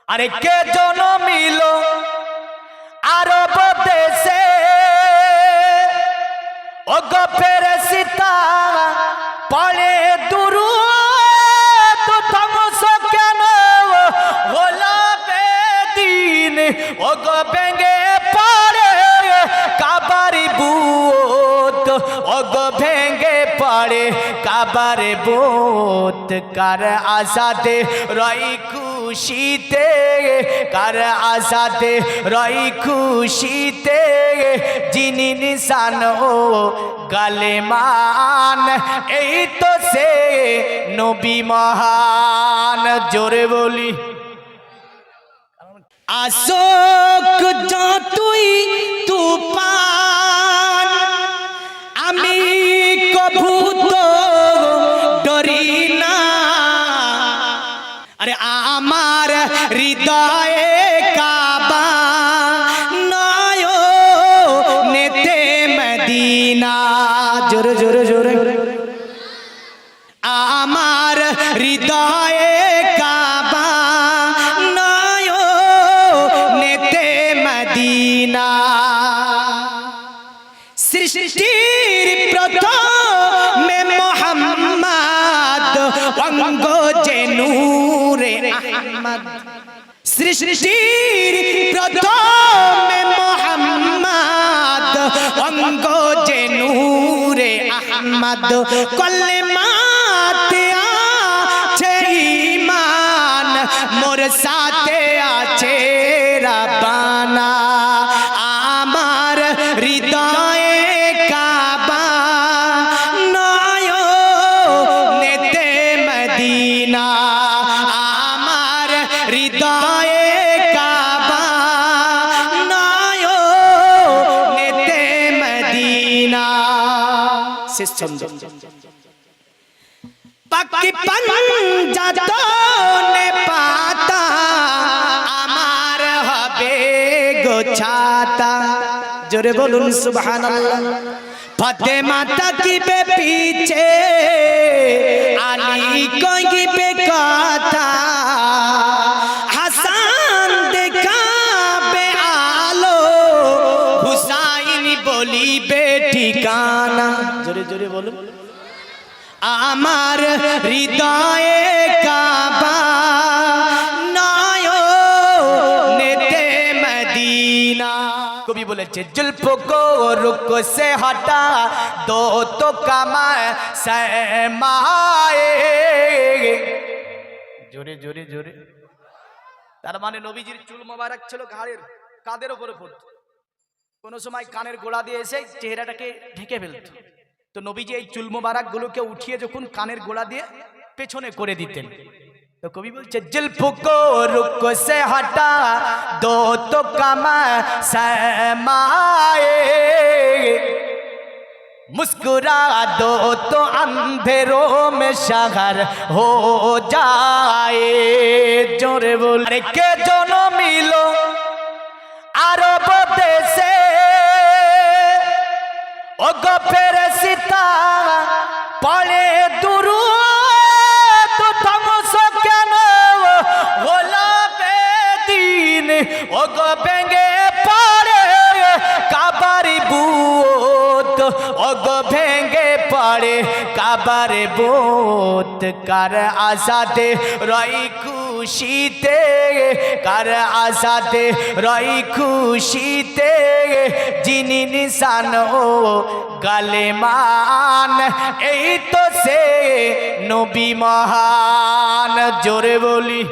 আরে কে জন্মিল আরব দেশে, ও গো ফেরেশতা পড়ে দুরূদ ধ্বংস কেন হলো বেদিন, ও গো ভেঙে পড়ে কাবার বুত, ও গো ভেঙে পড়ে কাবার বুত। কার আশাতে রই খুশিতে, কার আশাতে রই খুশিতে, যিনি নিশান ও গালেমান, এই তো সে নবী মহান। জোরে বলি আশোক যতই তুফান, আমি কভু তো ডরি না। আরে আমার হৃদয়ে কাবা নয়নেতে মদিনা। জোরে জোরে জোরে। আমার হৃদয়ে কাবা নয়নেতে মদিনা। সৃষ্টির প্রথমে মোহাম্মদ অঙ্গ যে নূরে আহমদ। সৃষ্টির প্রথমে মোহাম্মদ অঙ্গ যে নূরে আহমদ। কলেমাতে আছে ঈমান, মোর সাথে আছে রাব্বানা। আমার হৃদয়ে কাবা নয়নেতে মদিনা। আমার হৃদয়ে কাবা নয়নেতে মদিনা। শেষ ছন্দ। পাকি পঞ্জাতনে পাতা আমার হবে গোছাতা। জোরে বলুন সুবহানাল্লাহ। ফাতেমা তাকিবে পিছে, আলী কইবে কথা, হাসান দেখাবে আলো, হুসাইন বলিবে ঠিকানা। জোরে জোরে বলুন। আমার হৃদয়ে কাবা নয়নেতে মদিনা। কবি বলেছে जुल्फ को रुख से हटा दो तो कमा सरमाए। জোরে জোরে জোরে। তার মানে নবীজির চুল মোবারক ছিল ঘাড়ের কাঁধের উপরে পড়ত, কোন সময় কানের গোড়া দিয়ে এসে চেহারাটাকে ঢেকে ফেলত। তো নবীজি এই চুল মোবারক গুলোকে উঠিয়ে যখন কানের গোড়া দিয়ে পেছনে করে দিতেন, তো কবি বলছে जुल्फ को रुख से हटा दो तो कमा सरमाए, मुस्कुरा दो तो अंधेरों में शहर हो जाए। जोरे बोल। अरे के जन्मिल आरब देशे, ও গো ফেরেশতা পড়ে দুরূদ ধ্বংস কেন হলো বেদিন, ও গো ভেঙে পড়ে কাবার বুত, ও গো ভেঙে পড়ে কাবার বুত। কার আশাতে রই খুশিতে, কার আশাতে রই খুশিতে, যিনি নিশান ও গালেমান, এই তো সে নবী মহান। জোরে বলি।